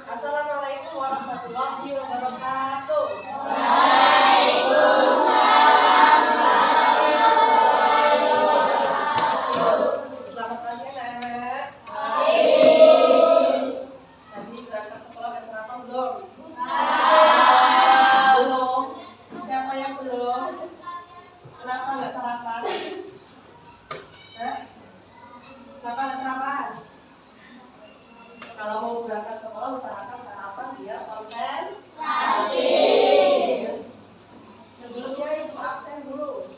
Assalamualaikum warahmatullahi wabarakatuh. Selamat pagi anak-anak. Tadi berangkat sekolah udah sarapan belum? Belum. Siapa yang belum? Kenapa nggak sarapan? Kenapa nggak sarapan? Kalau mau berangkat sekolah usahakan sarapan biar konsentrasi. Sebelumnya itu absen dulu.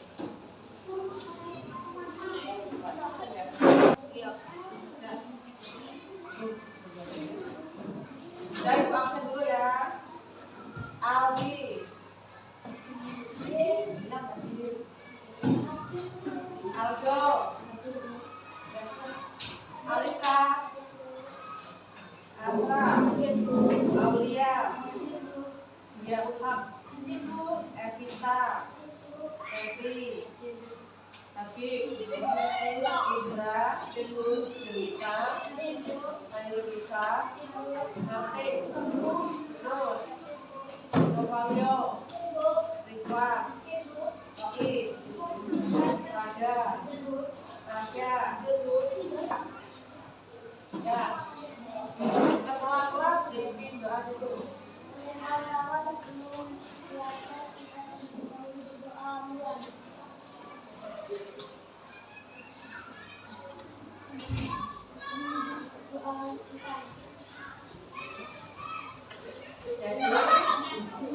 Jadi itu absen dulu ya. Aldi, Aldo, Alika, Asra, Aulia, Dia Utham, Evita, Febri, Habib, Indra, Delita, Anilisa, Martin, Nur, Novalio, Ridwan, Ois, Rada, Rasya. Ya. Setelah kelas dipimpin doa dulu. Jadi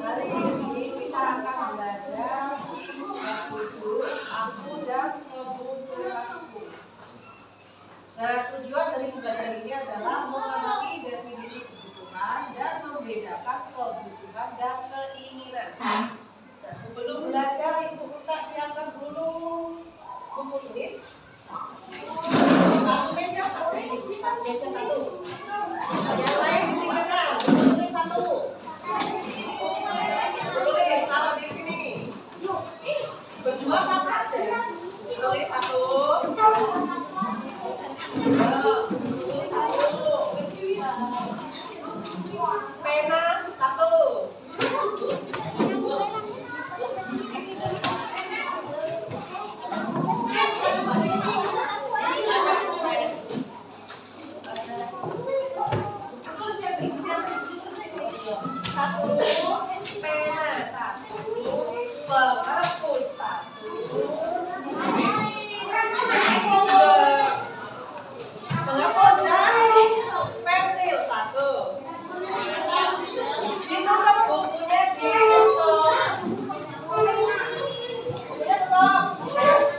hari ini kita akan belajar tujuh aku dan kemunculanku. Nah, tujuan dari pembelajaran ini adalah mengenali definisi kebutuhan dan membedakan kebutuhan dan keinginan. Nah, sebelum belajar ibu minta siapkan dulu buku tulis. Satu meja satu. Yang lain disingkirkan. Buku tulis satu. Tulis taruh di sini. Berdua satu aja. Tulis satu. Pena satu. Satu pena satu, penghapus satu, penghapus dan pensil satu. Ditutup bukunya, ditutup. Bukunya tutup.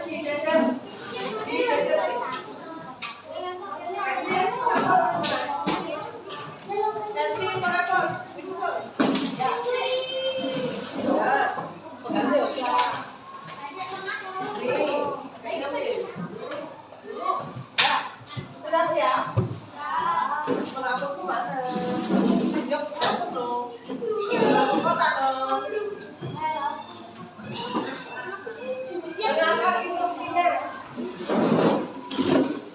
Dijajar. Pensil penghapus. Pensil penghapus. Disusul. Ya. Pengambil. Sudah siap? Menghapus kemana? Yuk, hapus dong. Hapus kotak dong. Dengarkan instruksinya.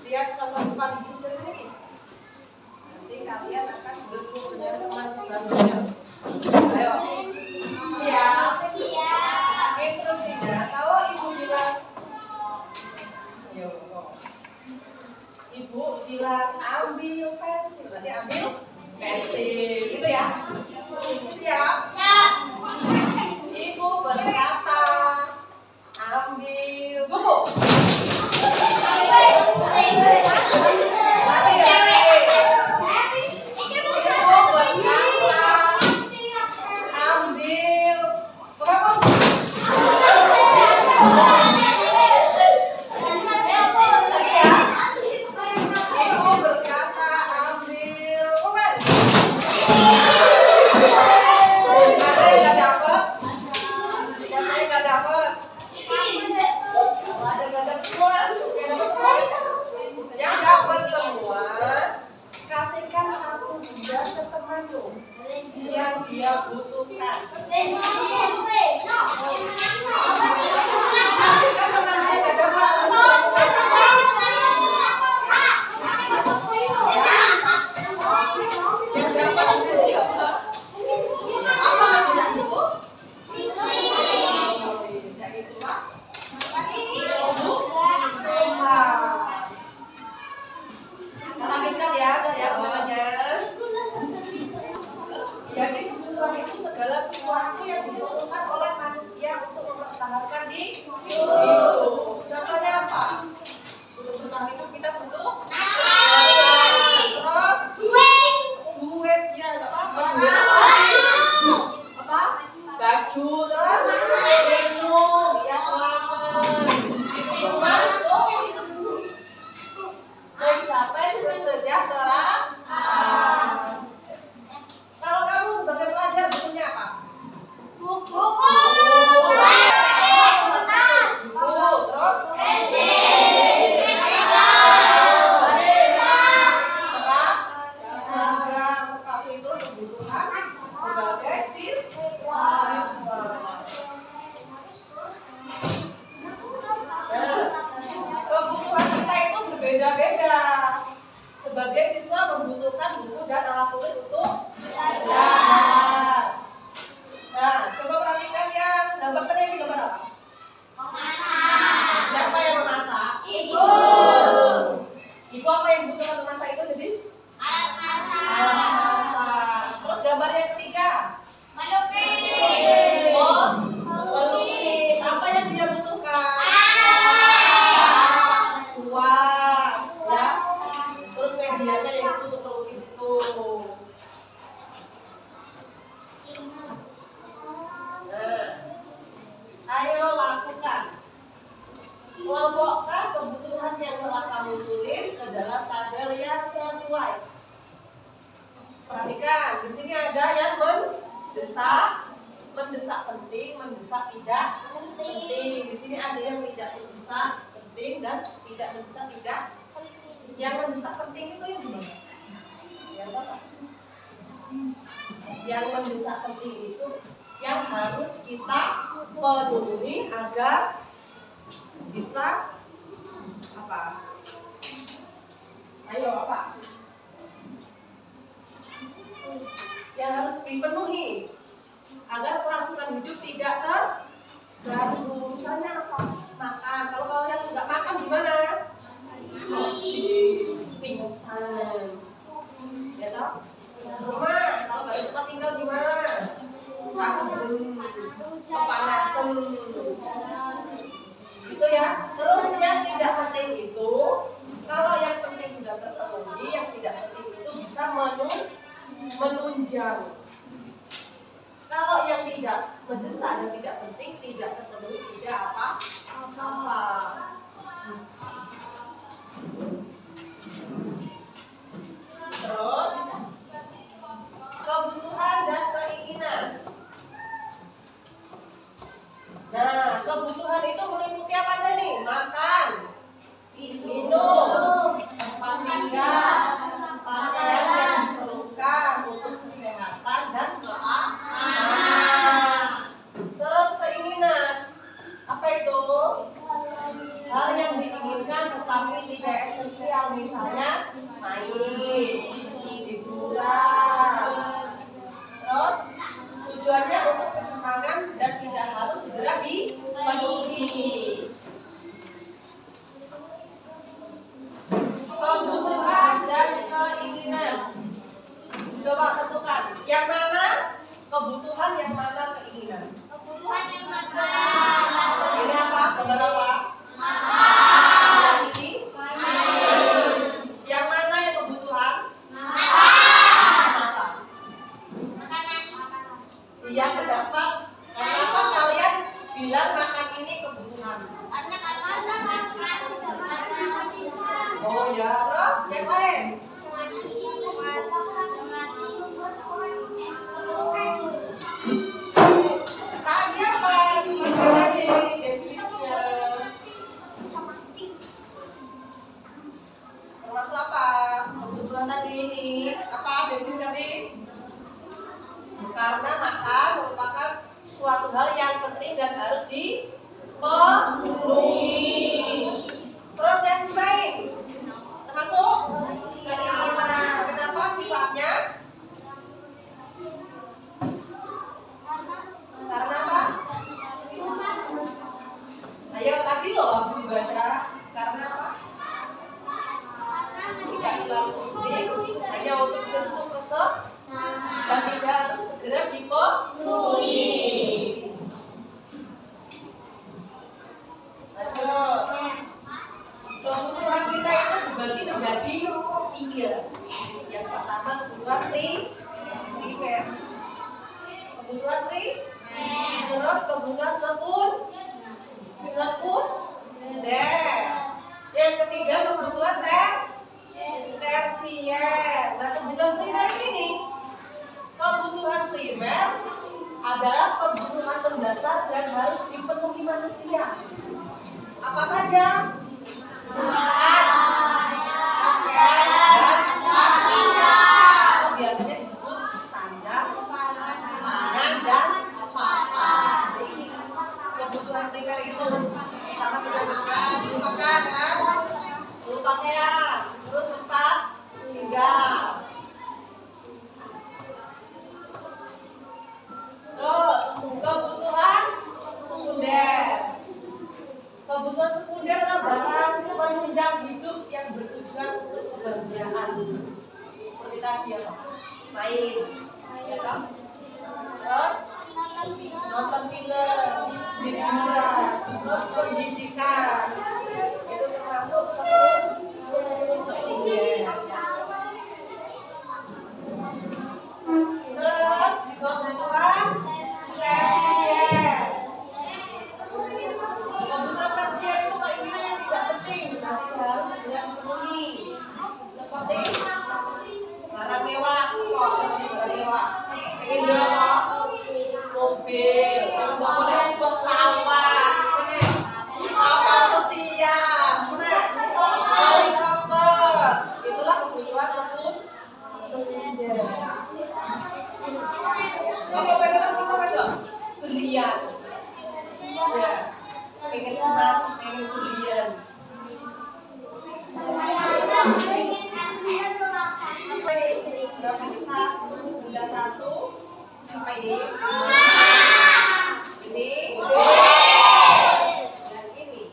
Lihat contoh depan di ini. Nanti kalian akan bertemu dengan teman-temannya. Ayo. Siap? Siap. Instruksinya, kalau ibu bilang, ibu bilang ambil pensil, nanti ambil pensil, gitu ya? Siap? Siap. Ibu berkata ambil buku. Ada Hidup. Contohnya apa? Untuk bertahan hidup kita butuh terus duit ya nggak apa-apa. Apa? Baju terus minum ya selamat itu mencapai kesejahteraan. Kalau kamu sebagai pelajar butuhnya apa? Buku. Terus seragam sepatu itu kebutuhan sebagai siswa. Kebutuhan kita itu berbeda-beda. Sebagai siswa membutuhkan buku dan alat tulis untuk belajar. Nah, coba perhatikan yang gambar tadi, ini gambar apa? Siapa yang memasak? Ibu. Ibu apa yang butuh untuk masak itu jadi? Alat masak. Terus gambar yang ketiga? Melukis. Oh, melukis. Apa yang dia butuhkan? Kuas, ya. Terus medianya yang untuk melukis itu. Ayo lakukan. Kelompokkan kebutuhan yang telah kamu tulis ke dalam tabel yang sesuai. Perhatikan, di sini ada yang mendesak penting, mendesak tidak penting. Di sini ada yang tidak mendesak penting dan tidak mendesak tidak. Yang mendesak penting itu yang gimana? Yang apa? Yang mendesak penting itu yang harus kita penuhi agar bisa apa? Ayo apa? Yang harus dipenuhi agar kelangsungan hidup tidak terganggu. Misalnya apa? Makan. Kalau yang nggak makan gimana? Pingsan. Ya toh? Rumah. Kalau nggak ada tempat tinggal gimana? Kepanasan. Itu ya. Terus yang tidak penting itu, kalau yang penting sudah terpenuhi, yang tidak penting itu bisa menunjang. Kalau yang tidak mendesak dan tidak penting, tidak terpenuhi, tidak apa-apa. Terus kebutuhan dan keinginan. Nah, kebutuhan itu meliputi apa aja nih? Makan, minum, tempat tinggal, pakaian yang diperlukan untuk kesehatan dan keamanan. Terus keinginan, apa itu? Hal yang diinginkan tetapi tidak esensial, misalnya main, hiburan. Terus tujuannya untuk kesenangan dan tidak harus segera dipenuhi. Kebutuhan dan keinginan. Coba tentukan yang mana kebutuhan, yang mana keinginan. Kebutuhan yang mana? Ini apa? Gambar apa? Yang ini? Yang mana yang kebutuhan? Kenapa? Iya, kenapa? Kenapa kalian bilang makan ini kebutuhan? Karena makan tidak bisa tinggal. Oh ya, terus yang lain? Tadi apa? Tadi definisinya. Termasuk apa? Kebutuhan tadi ini. Apa definisi tadi? Karena makan merupakan suatu hal yang penting dan harus dipenuhi. Terus yang baik termasuk keinginan. Kenapa sifatnya? Karena apa? Ayo tadi loh dibaca. Karena apa? Jika hilang penting hanya untuk bentuk kesel dan tidak harus segera dipenuhi. dibagi menjadi 3. Yang pertama kebutuhan primer. Kebutuhan terus kebutuhan sekunder. Yang ketiga kebutuhan tersier. Nah, kebutuhan primer ini, kebutuhan primer adalah kebutuhan mendasar dan harus dipenuhi manusia. Apa saja? Biasanya disebut sandang, pangan, dan papan. Kebutuhan primer itu karena kita makan, perlu pakaian, terus tempat tinggal. Terus kebutuhan sekunder. Kebutuhan sekunder adalah barang penunjang hidup yang bertujuan untuk kebahagiaan. Seperti tadi ya, main, ya kan? Terus nonton film, hiburan, terus pendidikan, itu termasuk sekunder. Terus kebutuhan tersier. Kebutuhan tersier itu keinginan yang tidak penting, tapi harus segera dipenuhi. Seperti barang mewah, barang mewah. Pengen dorong mobil, kalau nggak boleh pesawat, kapal pesiar, helikopter. Itulah kebutuhan sekunder. Kamu pengen apa dong? Berlian. Ya, pengen emas, pengen berlian. Berapa bisa? Udah 1. Apa ini? Ini. Dan ini.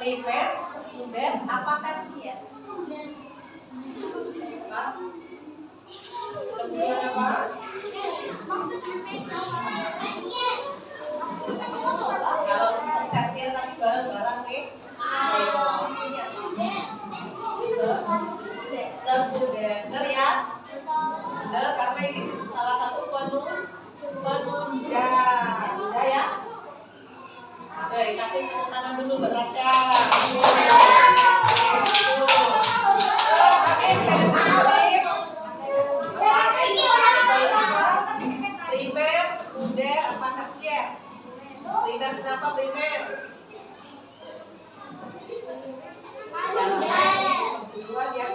Primer, sekunder, apa tersier? Kemudian apa? Kalau tersier tapi barang-barang nih. Sekunder ya. Benar, karena ini salah satu penunjang. Udah ya? Baik, kasih tepuk tangan dulu buat Rasya. Primer, sekunder, apa tersier? Primer, kenapa primer? Kebutuhan ya,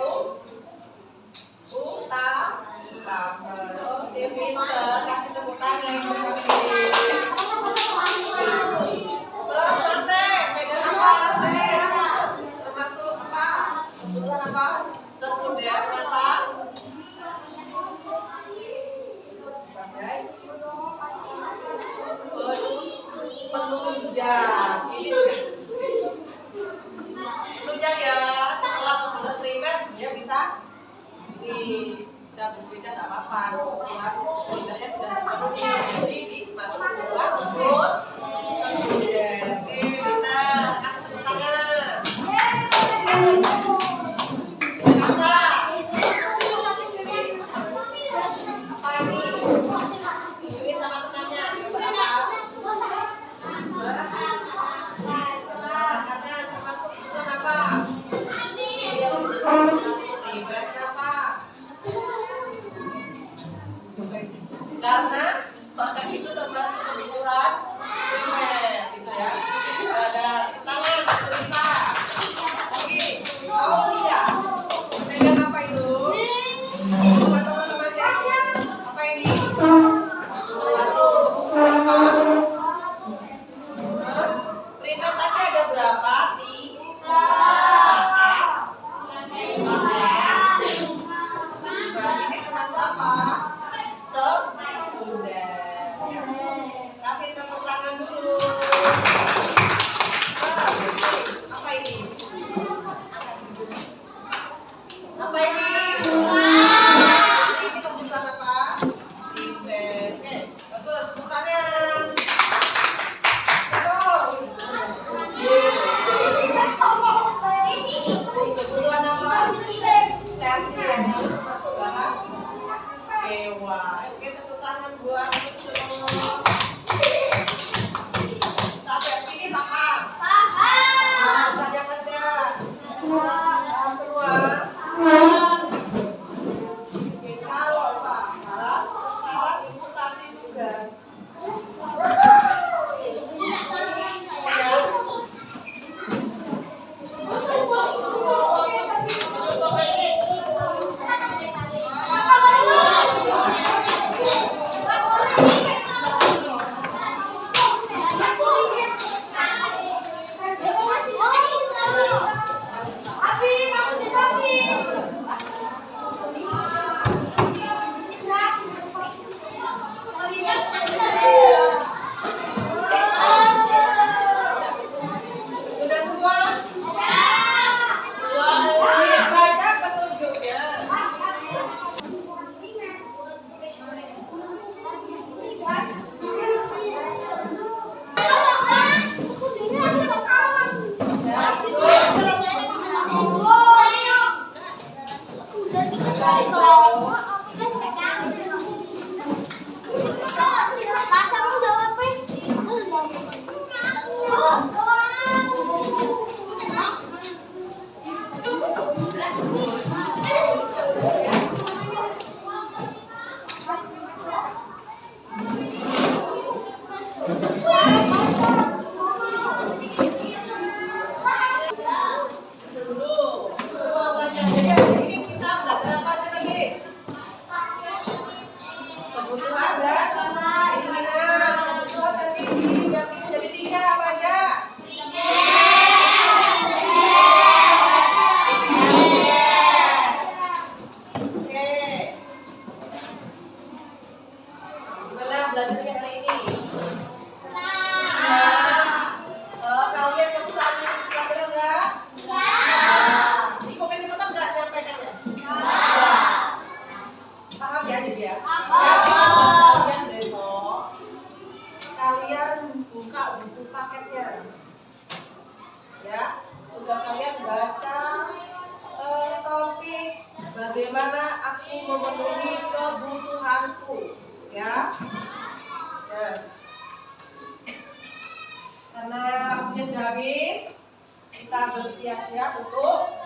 utama. Oke, pinter, kasih tepuk tangan. Terus mate, pegang apa mate? Termasuk apa? Kebutuhan apa? Sekunder apa? Penunjang. Ini penunjang ya. Setelah kebutuhan primer dia bisa berbeda, nggak apa-apa. Sebenarnya sudah terpenuhi, jadi dimasukkan kebutuhan sekunder. Oke, kita kasih tepuk tangan. kasih ya. Masuk barang. Dewa. Oke, tepuk tangan buat semua. Sampai sini paham? Paham. Saja kerja. Paham semua? Oke, kalau paham, sekarang ibu kasih tugas. Sudah semua? Oke, baca petunjuknya. Belajarnya hari ini. Kalian kesusahan pelajaran enggak? Ikutin cepetan enggak nyampaikannya? Paham ya jadi ya? Kalian besok kalian buka buku paketnya. Ya, tugas kalian baca topik bagaimana aku memenuhi kebutuhanku. Ya. Ya. Karena waktunya sudah habis, kita bersiap-siap untuk